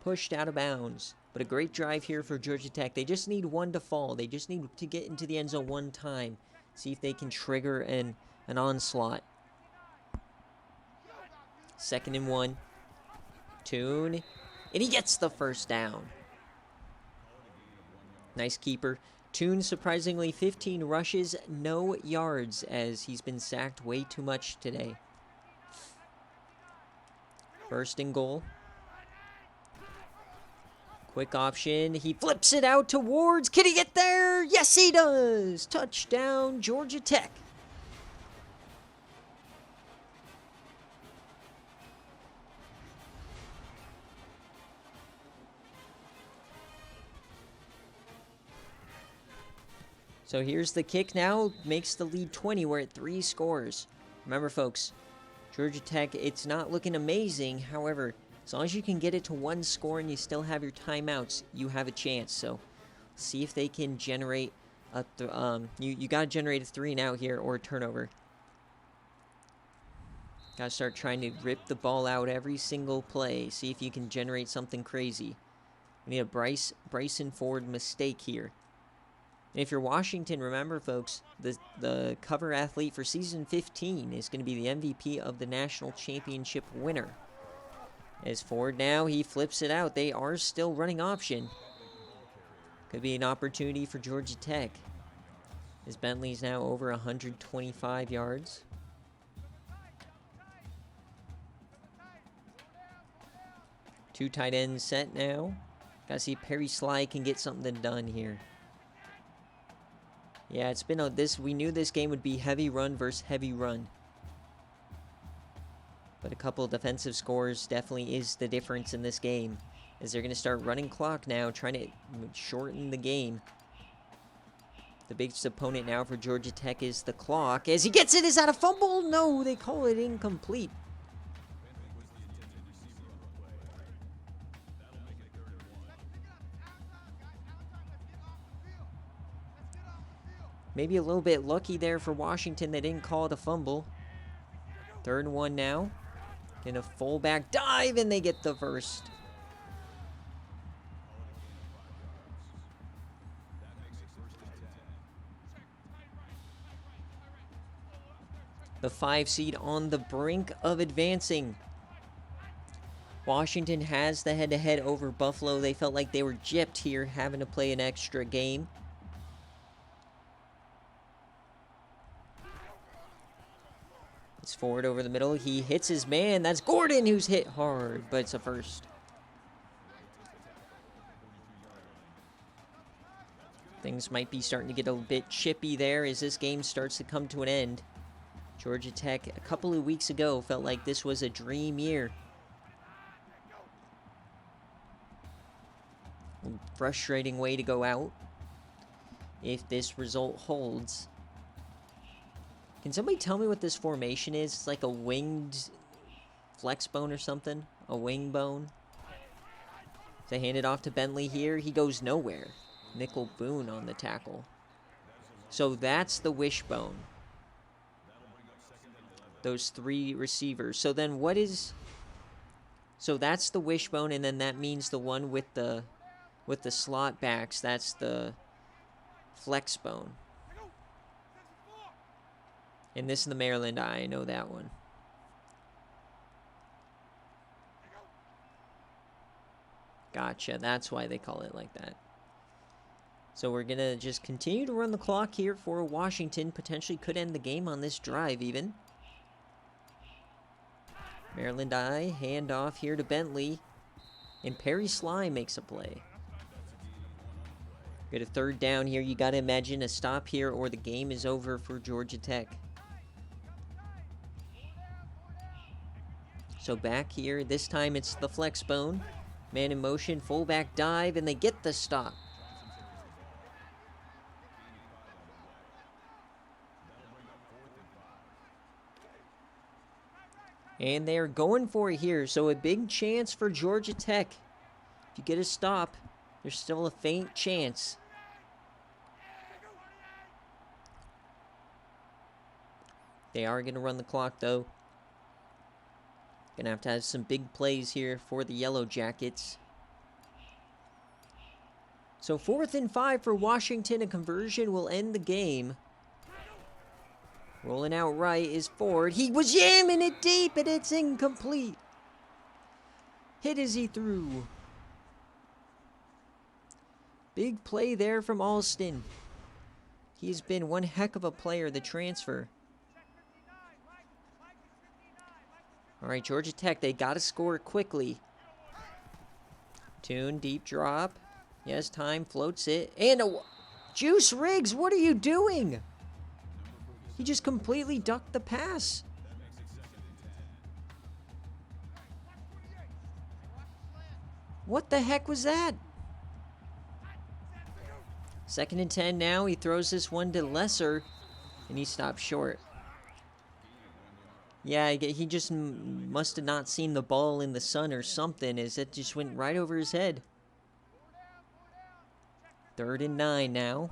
Pushed out of bounds. But a great drive here for Georgia Tech. They just need one to fall. They just need to get into the end zone one time. See if they can trigger an onslaught. 2nd and 1. Toon. And he gets the first down. Nice keeper. Toon, surprisingly, 15 rushes, no yards, as he's been sacked way too much today. 1st and goal. Quick option. He flips it out towards. Can he get there? Yes, he does. Touchdown, Georgia Tech. So here's the kick now. Makes the lead 20. We're at 3 scores. Remember, folks, Georgia Tech, it's not looking amazing. However, as long as you can get it to 1 score and you still have your timeouts, you have a chance. So see if they can generate a you got to generate a 3 and out here or a turnover. Got to start trying to rip the ball out every single play. See if you can generate something crazy. We need a Bryson Ford mistake here. And if you're Washington, remember, folks, the cover athlete for season 15 is going to be the MVP of the national championship winner. As Ford now, he flips it out. They are still running option. Could be an opportunity for Georgia Tech. As Bentley's now over 125 yards. Two tight ends set now. Gotta see if Perry Sly can get something done here. Yeah, it's been we knew this game would be heavy run versus heavy run. But a couple of defensive scores definitely is the difference in this game. As they're going to start running clock now, trying to shorten the game. The biggest opponent now for Georgia Tech is the clock. As he gets it, is that a fumble? No, they call it incomplete. Maybe a little bit lucky there for Washington. They didn't call it a fumble. 3rd and 1 now. In a fullback dive, and they get the first. The 5 seed on the brink of advancing. Washington has the head-to-head over Buffalo. They felt like they were gypped here, having to play an extra game. It's Ford over the middle. He hits his man. That's Gordon who's hit hard, but it's a first. Things might be starting to get a bit chippy there as this game starts to come to an end. Georgia Tech, a couple of weeks ago, felt like this was a dream year. Frustrating way to go out if this result holds. Can somebody tell me what this formation is? It's like a winged flex bone or something. A wing bone. They hand it off to Bentley here. He goes nowhere. Nickel Boone on the tackle. So that's the wishbone. Those 3 receivers. So then what is... So that's the wishbone, and then that means the one with the slot backs. That's the flex bone. And this is the Maryland eye. I know that one. Gotcha. That's why they call it like that. So we're going to just continue to run the clock here for Washington. Potentially could end the game on this drive even. Maryland eye. Handoff here to Bentley. And Perry Sly makes a play. Get a 3rd down here. You got to imagine a stop here or the game is over for Georgia Tech. So back here, this time it's the flex bone. Man in motion, fullback dive, and they get the stop. And they are going for it here, so a big chance for Georgia Tech. If you get a stop, there's still a faint chance. They are going to run the clock, though. Going to have some big plays here for the Yellow Jackets. So 4th and 5 for Washington. A conversion will end the game. Rolling out right is Ford. He was jamming it deep, and it's incomplete. Hit as he threw. Big play there from Alston. He's been one heck of a player, the transfer. All right, Georgia Tech, they got to score quickly. Tune, deep drop. Yes, time, floats it. And Juice Riggs, what are you doing? He just completely ducked the pass. What the heck was that? 2nd and 10 now. He throws this one to Lesser, and he stops short. Yeah, he just must have not seen the ball in the sun or something, as it just went right over his head. 3rd and 9 now.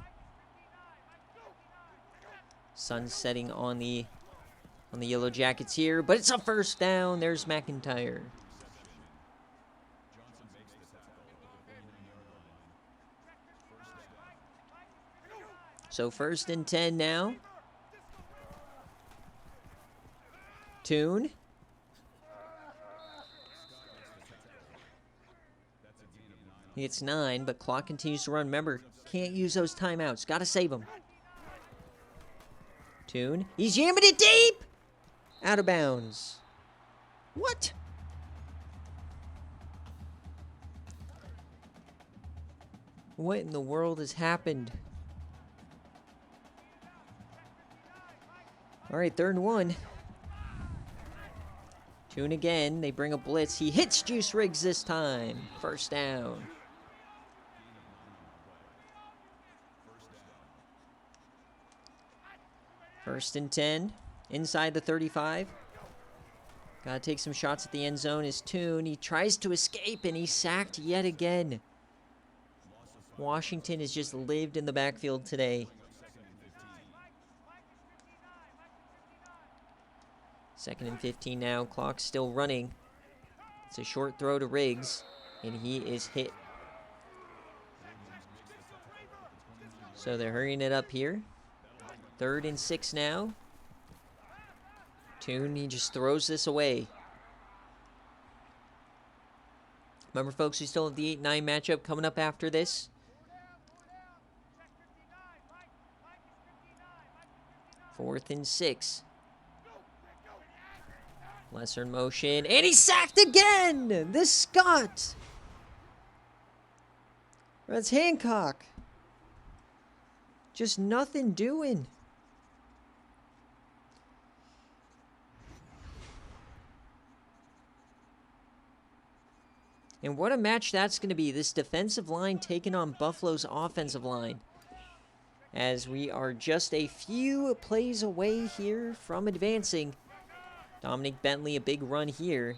Sun setting on the Yellow Jackets here, but it's a first down. There's McIntyre. So 1st and 10 now. Tune. It's 9, but clock continues to run. Remember, can't use those timeouts. Got to save them. Tune. He's jamming it deep! Out of bounds. What? What in the world has happened? All right, 3rd and 1. Tune again. They bring a blitz. He hits Juice Riggs this time. First down. First and 10. Inside the 35. Gotta take some shots at the end zone. Is Tune. He tries to escape, and he's sacked yet again. Washington has just lived in the backfield today. 2nd and 15 now. Clock's still running. It's a short throw to Riggs, and he is hit. So they're hurrying it up here. 3rd and 6 now. Tune, he just throws this away. Remember, folks, we still have the 8-9 matchup coming up after this. 4th and 6. Lesser in motion, and he's sacked again! This Scott! That's Hancock. Just nothing doing. And what a match that's going to be. This defensive line taking on Buffalo's offensive line. As we are just a few plays away here from advancing. Dominic Bentley, a big run here.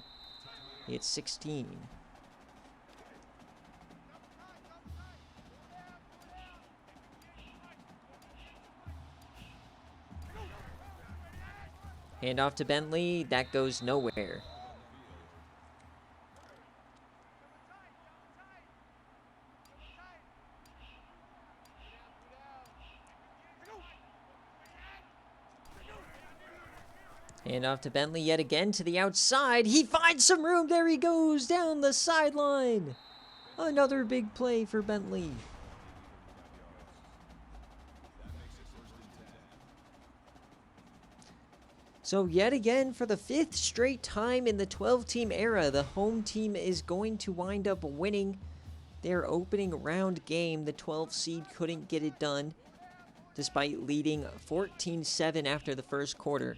It's 16. Hand off to Bentley. That goes nowhere. Hand off to Bentley yet again to the outside. He finds some room. There he goes down the sideline. Another big play for Bentley. So yet again, for the 5th straight time in the 12-team era, the home team is going to wind up winning their opening round game. The 12 seed couldn't get it done, despite leading 14-7 after the first quarter.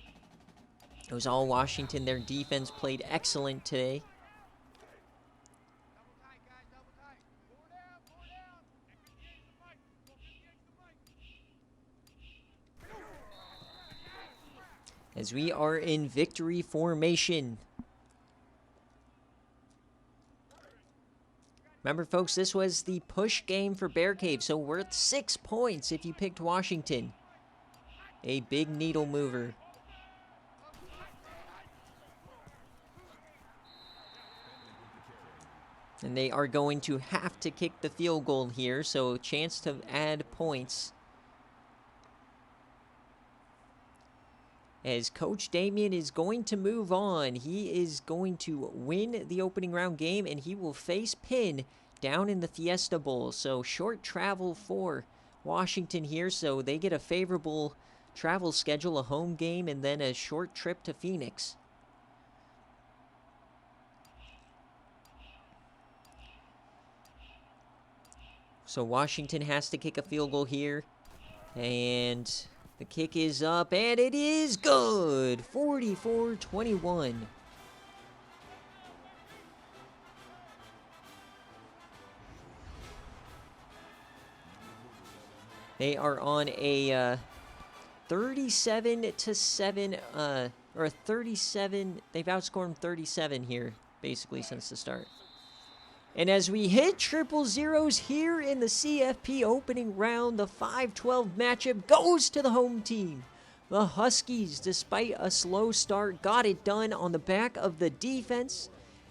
It was all Washington. Their defense played excellent today. As we are in victory formation. Remember, folks, this was the push game for BearCave, so worth 6 points if you picked Washington. A big needle mover. And they are going to have to kick the field goal here, so a chance to add points. as Coach Damien is going to move on. He is going to win the opening round game, and he will face Penn down in the Fiesta Bowl. So short travel for Washington here, so they get a favorable travel schedule, a home game, and then a short trip to Phoenix. So Washington has to kick a field goal here, and the kick is up, and it is good! 44-21. They are on a 37-7, or a 37. They've outscored them 37 here, basically, since the start. And as we hit triple zeros here in the CFP opening round, the 5-12 matchup goes to the home team. The Huskies, despite a slow start, got it done on the back of the defense.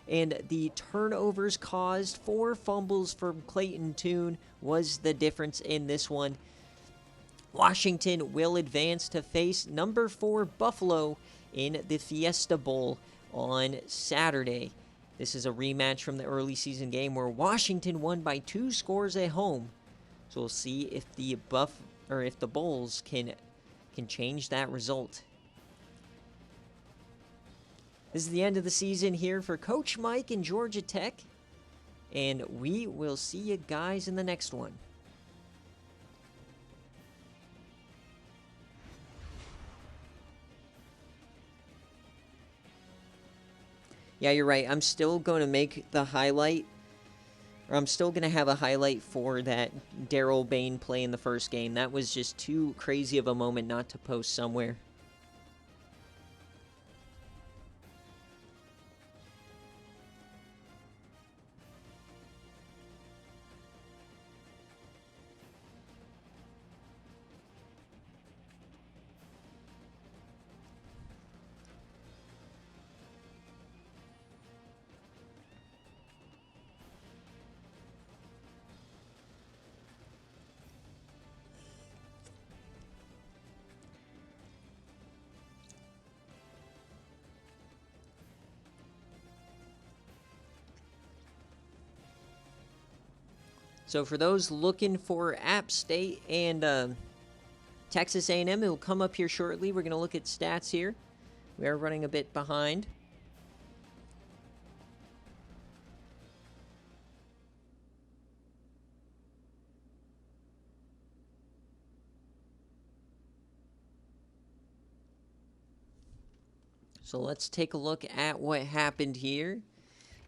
And the turnovers caused 4 fumbles from Clayton Tune was the difference in this one. Washington will advance to face number 4 Buffalo in the Fiesta Bowl on Saturday. This is a rematch from the early season game where Washington won by 2 scores at home. So we'll see if the Bulls can change that result. This is the end of the season here for Coach Mike and Georgia Tech, and we will see you guys in the next one. Yeah, you're right. I'm still going to make the highlight, or I'm still going to have a highlight for that Darrell Bain play in the first game. That was just too crazy of a moment not to post somewhere. So for those looking for App State and Texas A&M, it'll come up here shortly. We're going to look at stats here. We are running a bit behind. So let's take a look at what happened here.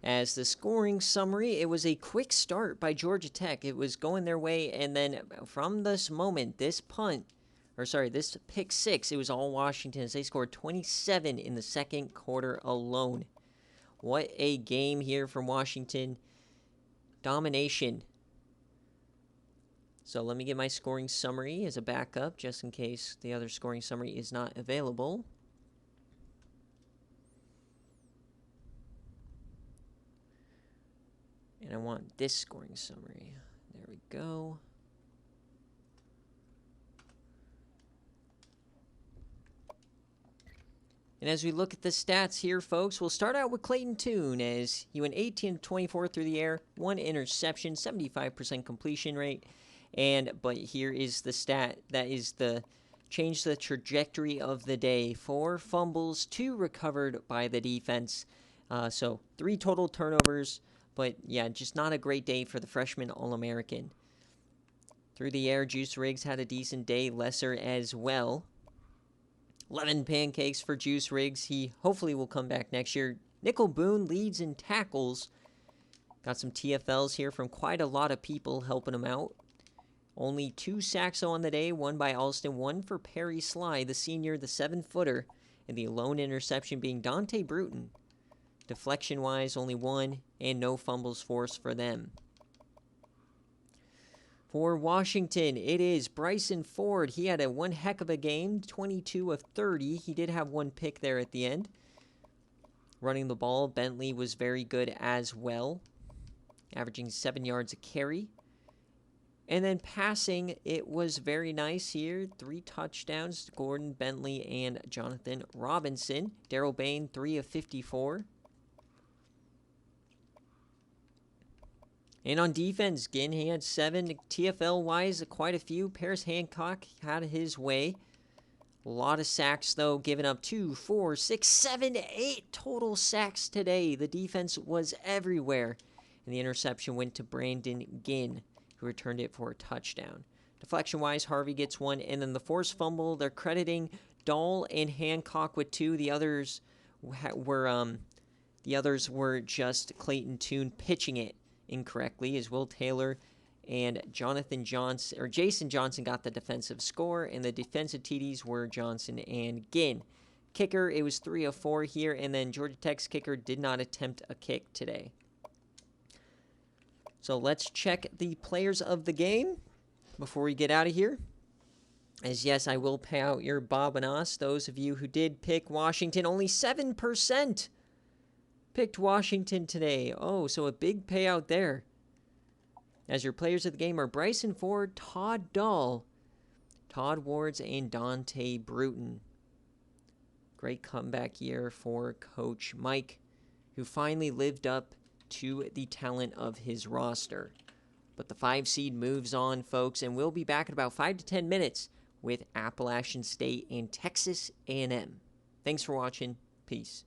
As the scoring summary, it was a quick start by Georgia Tech. It was going their way, and then from this moment, this pick six, it was all Washington as they scored 27 in the second quarter alone. What a game here from Washington. Domination. So let me get my scoring summary as a backup, just in case the other scoring summary is not available. And I want this scoring summary. There we go. And as we look at the stats here, folks, we'll start out with Clayton Tune as he went 18-24 through the air, 1 interception, 75% completion rate. But here is the stat that is the change the trajectory of the day. 4 fumbles, 2 recovered by the defense. So 3 total turnovers. But, yeah, just not a great day for the freshman All-American. Through the air, Juice Riggs had a decent day, Lesser as well. 11 pancakes for Juice Riggs. He hopefully will come back next year. Nickel Boone leads in tackles. Got some TFLs here from quite a lot of people helping him out. Only 2 sacks on the day, 1 by Alston, 1 for Perry Sly, the senior, the 7-footer, and the lone interception being Dante Bruton. Deflection-wise, only 1, and no fumbles forced for them. For Washington, it is Bryson Ford. He had one heck of a game, 22 of 30. He did have 1 pick there at the end. Running the ball, Bentley was very good as well, averaging 7 yards a carry. And then passing, it was very nice here. 3 touchdowns, Gordon Bentley and Jonathan Robinson. Darrell Bain, 3 of 54. And on defense, again, he had 7. TFL-wise, quite a few. Paris Hancock had his way. A lot of sacks, though, giving up 2, 4, 6, 7, 8 total sacks today. The defense was everywhere. And the interception went to Brandon Ginn, who returned it for a touchdown. Deflection-wise, Harvey gets 1. And then the forced fumble, they're crediting Dahl and Hancock with 2. The others were just Clayton Toon pitching it incorrectly, as Will Taylor and Jason Johnson got the defensive score, and the defensive TDs were Johnson and Ginn. Kicker, it was 3 of 4 here, and then Georgia Tech's kicker did not attempt a kick today. So let's check the players of the game before we get out of here. As yes, I will pay out your Bob and Us. Those of you who did pick Washington, only 7% picked Washington today. Oh, so a big payout there. As your players of the game are Bryson Ford, Todd Dahl, Todd Wards, and Dante Bruton. Great comeback year for Coach Mike, who finally lived up to the talent of his roster. But the 5 seed moves on, folks, and we'll be back in about 5 to 10 minutes with Appalachian State and Texas A&M. Thanks for watching. Peace.